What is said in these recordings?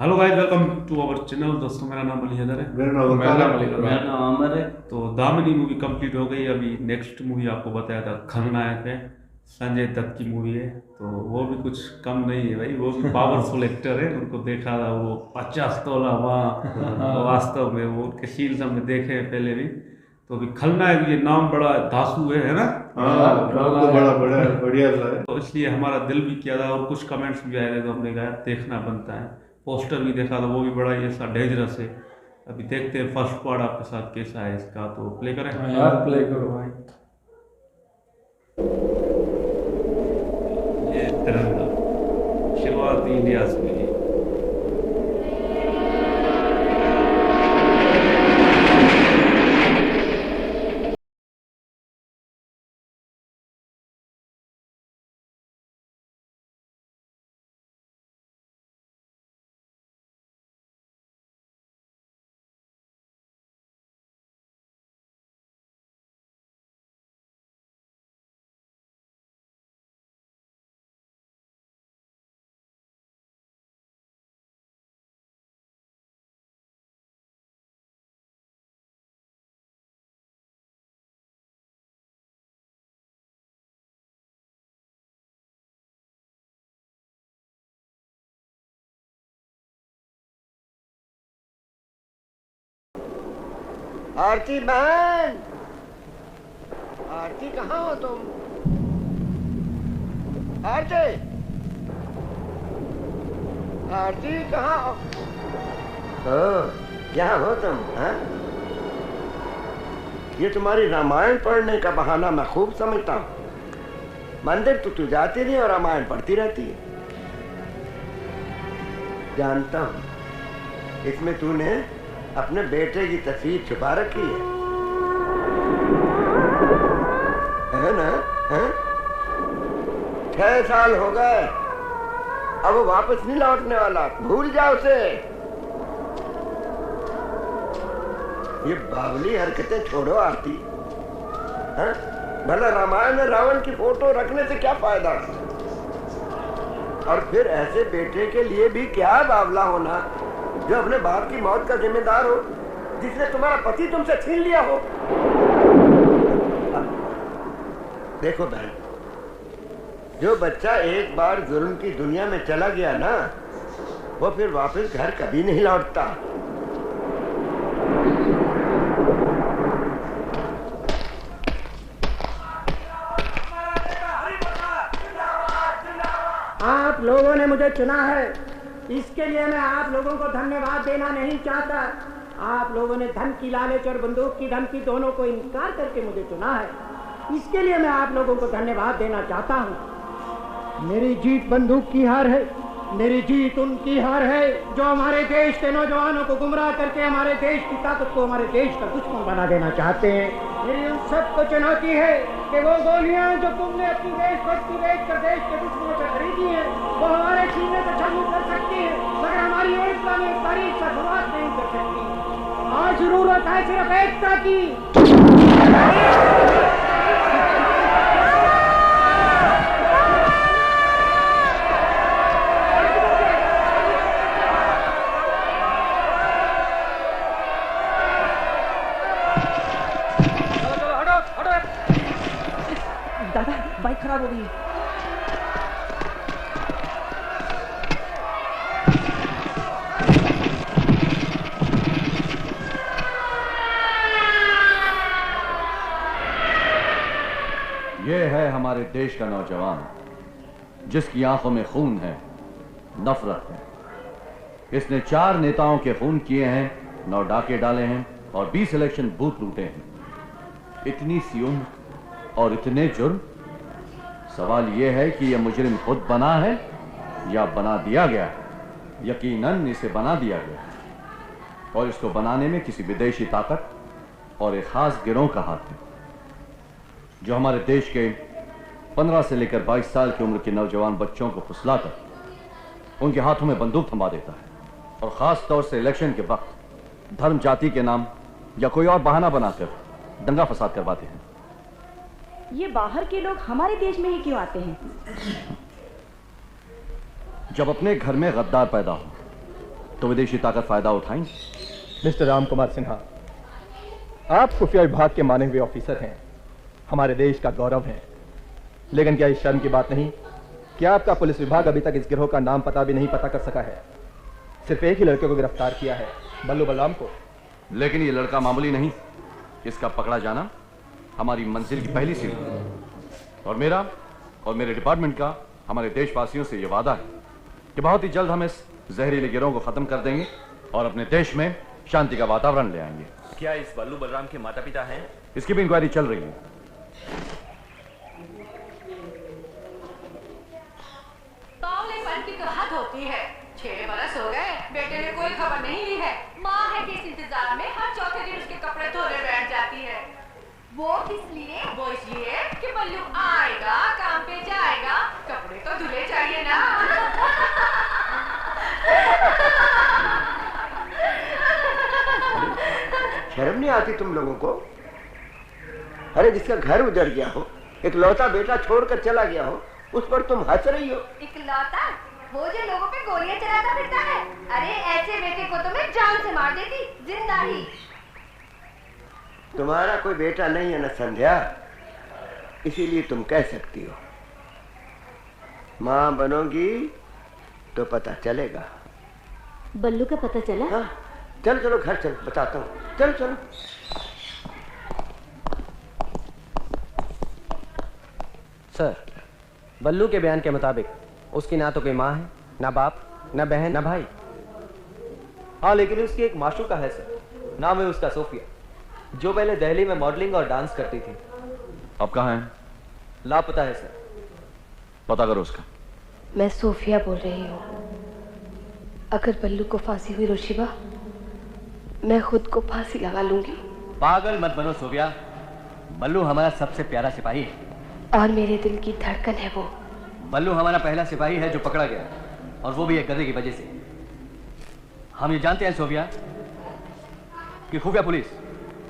Hello guys, welcome to our channel. दोस्तों, मेरा नाम अली हैदर है। मेरा नाम वकार है। मेरा नाम आमिर है। तो दामिनी मूवी कंप्लीट हो गई। अभी नेक्स्ट मूवी आपको बताया था, खलनायक है। संजय दत्त की मूवी है। तो वो भी कुछ कम नहीं है भाई, वो भी पावरफुल एक्टर है। उनको देखा था वो 50 तोला वहाँ वास्तव में, वो उनके सीन्स हमने देखे हैं पहले भी। तो अभी खलनायक, ये नाम बड़ा धांसू है ना। हाँ, नाम तो बड़ा बड़ा बढ़िया सा है। तो इसलिए हमारा दिल भी किया था, और कुछ कमेंट्स भी आए थे, तो हमने कहा देखना बनता है। पोस्टर भी देखा था, वो भी बड़ा ये सा डेंजरस है। अभी देखते हैं फर्स्ट पार्ट आपके साथ कैसा है इसका। तो प्ले करें। हाँ यार, प्ले करो भाई। ये तिरंगा शुरुआत इंडिया से हुई। आरती बहन, आरती कहाँ हो तुम? आरती, आरती कहाँ हो? क्या हो तुम? हाँ? ये तुम्हारी रामायण पढ़ने का बहाना मैं खूब समझता हूँ। मंदिर तो तू जाती नहीं और रामायण पढ़ती रहती है। जानता हूँ, इसमें तूने अपने बेटे की तस्वीर छुपा रखी है ना? है? 6 साल हो गए, अब वो वापस नहीं लौटने वाला। भूल जा उसे। ये बावली हरकतें छोड़ो आरती। हाँ? भला रामायण में रावण की फोटो रखने से क्या फायदा? और फिर ऐसे बेटे के लिए भी क्या बावला होना जो अपने बाप की मौत का जिम्मेदार हो, जिसने तुम्हारा पति तुमसे छीन लिया हो। देखो बहन, जो बच्चा एक बार जुल्म की दुनिया में चला गया ना, वो फिर वापस घर कभी नहीं लौटता। आप लोगों ने मुझे चुना है, इसके लिए मैं आप लोगों को धन्यवाद देना नहीं चाहता। आप लोगों ने धन की लालच और बंदूक की धमकी दोनों को इनकार करके मुझे चुना है, इसके लिए मैं आप लोगों को धन्यवाद देना चाहता हूँ। मेरी जीत बंदूक की हार है, मेरी जीत उनकी हार है जो हमारे देश के नौजवानों को गुमराह करके हमारे देश की ताकत को हमारे देश का दुश्मन बना देना चाहते हैं। मेरी उन सबको चुनौती है कि वो गोलियां जो तुमने अपनी देशभक्ति देखकर देश के दुश्मनों से खरीदी है, वो हमारे सीने को छलनी कर सकती है, मगर हमारी एकता में तारीख का शुरुआत नहीं कर सकती। आज जरूरत है सिर्फ एकता की। दादा, बाइक खराब हो गई। ये है हमारे देश का नौजवान, जिसकी आंखों में खून है, नफरत है। इसने 4 नेताओं के खून किए हैं, 9 डाके डाले हैं और 20 इलेक्शन बूथ लूटे हैं। इतनी सी उम्र और इतने जुर्म। सवाल यह है कि यह मुजरिम खुद बना है या बना दिया गया है। यकीनन इसे बना दिया गया है, और इसको बनाने में किसी विदेशी ताकत और एक खास गिरोह का हाथ है, जो हमारे देश के 15 से लेकर 22 साल की उम्र के नौजवान बच्चों को फुसलाकर उनके हाथों में बंदूक थमा देता है, और खास तौर से इलेक्शन के वक्त धर्म जाति के नाम या कोई और बहाना बनाकर दंगा फसाद करवाते हैं। ये बाहर के लोग हमारे देश में ही क्यों आते हैं? जब अपने घर में गद्दार पैदा हो तो विदेशी ताकत फायदा उठाएंगे। मिस्टर राम कुमार सिन्हा, आप खुफिया विभाग के माने हुए ऑफिसर हैं, हमारे देश का गौरव हैं, लेकिन क्या इस शर्म की बात नहीं कि आपका पुलिस विभाग अभी तक इस गिरोह का नाम पता भी नहीं पता कर सका है। सिर्फ एक ही लड़के को गिरफ्तार किया है, बल्लू बलराम को। लेकिन ये लड़का मामूली नहीं, इसका पकड़ा जाना हमारी मंजिल की पहली सीढ़ी। और मेरा और मेरे डिपार्टमेंट का हमारे देशवासियों से यह वादा है कि बहुत ही जल्द हम इस जहरीले गिरोह को खत्म कर देंगे और अपने देश में शांति का वातावरण ले आएंगे। क्या इस बल्लू बलराम के माता पिता हैं? इसकी भी इंक्वायरी चल रही है। बावलेपन की तो हद होती है। 6 बरस हो गए, बेटे ने कोई खबर नहीं ली है। माँ है कि इस इंतजार में हर चौथे दिन उसके कपड़े धोने बैठ जाती है। वो किस लिए? वो इसलिए कि बल्लू आएगा, काम पे जाएगा, कपड़े तो धुले चाहिए ना। शर्म नहीं आती तुम लोगों को? अरे जिसका घर उजड़ गया हो, एक लौता बेटा छोड़कर चला गया हो, उस पर तुम हंस रही हो। इकलौता? वो जो लोगों पे गोलियां चलाता फिरता है। अरे ऐसे बेटे को तो मैं जान से मार देती, जिंदा ही। तुम्हारा कोई बेटा नहीं है ना संध्या, इसीलिए तुम कह सकती हो। माँ बनोगी तो पता चलेगा। बल्लू का पता चला? हाँ, चलो चलो घर चलो, बताता हूँ। चलो चलो। सर, बल्लू के बयान के मुताबिक उसकी ना तो कोई माँ है, ना बाप, ना बहन, ना भाई। हाँ, लेकिन उसकी एक माशूका है सर, नाम है उसका सोफिया, जो पहले दिल्ली में मॉडलिंग और डांस करती थी। अब कहाँ है? लापता है सर। पता करो उसका। मैं सोफिया बोल रही हूँ। अगर बल्लू को फांसी हुई रोशिबा, मैं खुद को फांसी लगा लूंगी। पागल मत बनो सोफिया, बल्लू हमारा सबसे प्यारा सिपाही है और मेरे दिल की धड़कन है वो। बल्लू हमारा पहला सिपाही है जो पकड़ा गया, और वो भी एक गधे की वजह से। हम ये जानते हैं सोफिया कि खुफिया पुलिस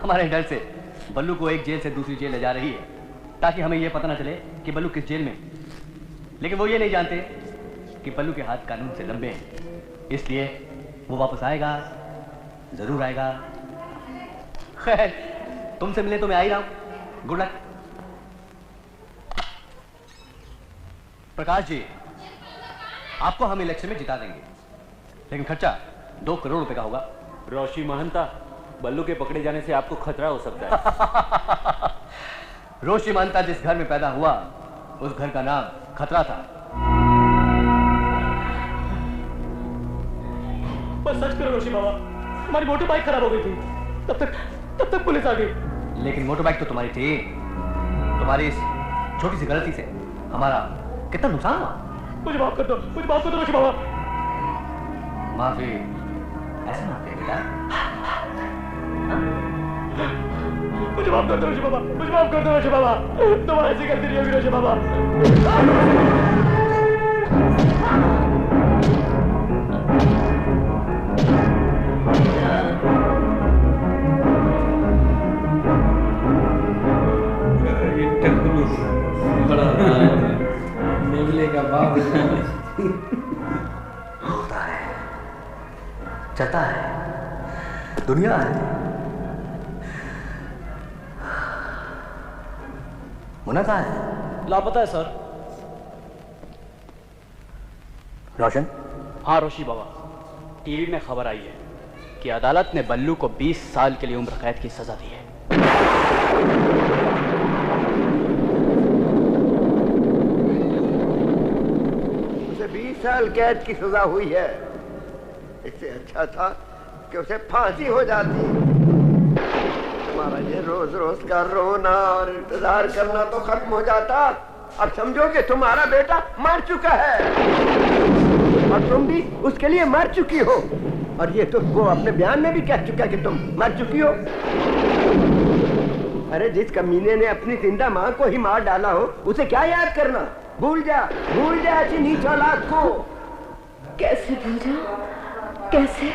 हमारे डर से बल्लू को एक जेल से दूसरी जेल ले जा रही है, ताकि हमें यह पता ना चले कि बल्लू किस जेल में। लेकिन वो ये नहीं जानते कि बल्लू के हाथ कानून से लंबे हैं, इसलिए वो वापस आएगा, जरूर आएगा। खैर, तुमसे मिले तो मैं आ ही रहा हूं। Good luck. प्रकाश जी, आपको हम इलेक्शन में जिता देंगे, लेकिन खर्चा 2 करोड़ रुपए का होगा। रोशी महंता, बल्लू के पकड़े जाने से आपको खतरा हो सकता है। रोशी महंता जिस घर में पैदा हुआ, उस घर का नाम खतरा था। बस सच करो रोशी बाबा, हमारी मोटर बाइक खराब हो गई थी, तब तक पुलिस आ गई। लेकिन मोटर बाइक तो तुम्हारी थी। तुम्हारी इस छोटी सी गलती से हमारा कितना नुकसान हुआ। मुझे माफ कर दो, मुझे माफ कर दो रोशी बाबा। माफी ऐसे माफी बेटा? मुझे माफ कर दो रोशी बाबा, मुझे माफ कर दो रोशी बाबा। तुम ऐसी गलती नहीं होगी रोशी बाबा। का बाप होता है, चलता है, दुनिया है। मुन्ना कहाँ है? लापता है सर। रोशन? हाँ रोशी बाबा, टीवी में खबर आई है कि अदालत ने बल्लू को 20 साल के लिए उम्र कैद की सजा दी है। उसे 20 साल कैद की सजा हुई है। इससे अच्छा था कि उसे फांसी हो जाती। तुम्हारा ये रोज रोज का रोना और इंतजार करना तो खत्म हो जाता। अब समझो कि तुम्हारा बेटा मर चुका है और तुम भी उसके लिए मर चुकी हो। और ये तो वो अपने बयान में भी कह चुका कि तुम मर चुकी हो। अरे जिस कमीने ने अपनी जिंदा माँ को ही मार डाला हो, उसे क्या याद करना। भूल जा ऐसी नीच औलाद को। कैसे भूल जाऊं? कैसे?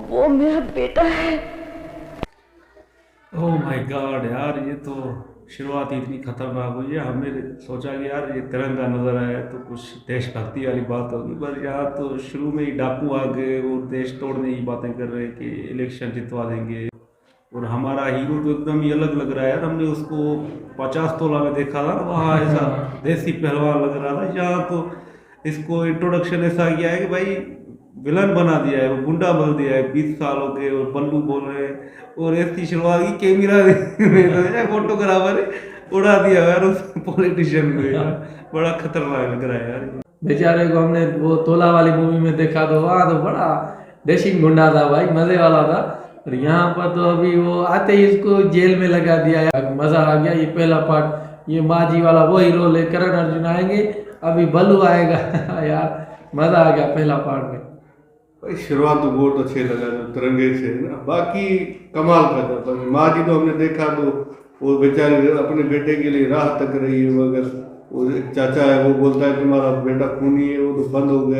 वो मेरा बेटा है। ओह माय गॉड यार, ये तो शुरुआत ही इतनी खतरनाक हुई है। हमने सोचा कि यार ये तिरंगा नजर आया तो कुछ देशभक्ति वाली बात होगी, पर यहाँ तो शुरू में ही डाकू आ गए और देश तोड़ने की बातें कर रहे कि इलेक्शन जितवा देंगे। और हमारा हीरो तो एकदम ही अलग लग रहा है यार। हमने उसको 50 तोला में देखा था, वहाँ ऐसा देसी पहलवान लग रहा था। यहाँ तो इसको इंट्रोडक्शन ऐसा किया है कि भाई विलन बना दिया है, वो गुंडा बन दिया है 20 सालों के, और बल्लू बोल रहे हैं। और ऐसी शुरुआत की कैमरा फोटोग्राफर उड़ा दिया यार उस पॉलिटिशियन को यार। बड़ा खतरनाक लग रहा है यार। बेचारे को हमने वो तोला वाली मूवी में देखा तो वहाँ तो बड़ा देसी गुंडा था भाई, मजे वाला था। और यहाँ पर तो अभी वो आते ही इसको जेल में लगा दिया यार। मजा आ गया। ये पहला पार्ट, ये माजी वाला वो हीरो ले करण अर्जुन आएंगे, अभी बल्लू आएगा यार। मजा आ गया पहला पार्ट में। भाई शुरुआत तो बहुत अच्छे लगा जो तिरंगे से ना, बाकी कमाल का था। पर माँ जी तो हमने देखा तो वो बेचारे अपने बेटे के लिए राह तक रही है, मगर वो एक चाचा है वो बोलता है तुम्हारा बेटा खूनी है, वो तो बंद हो गया।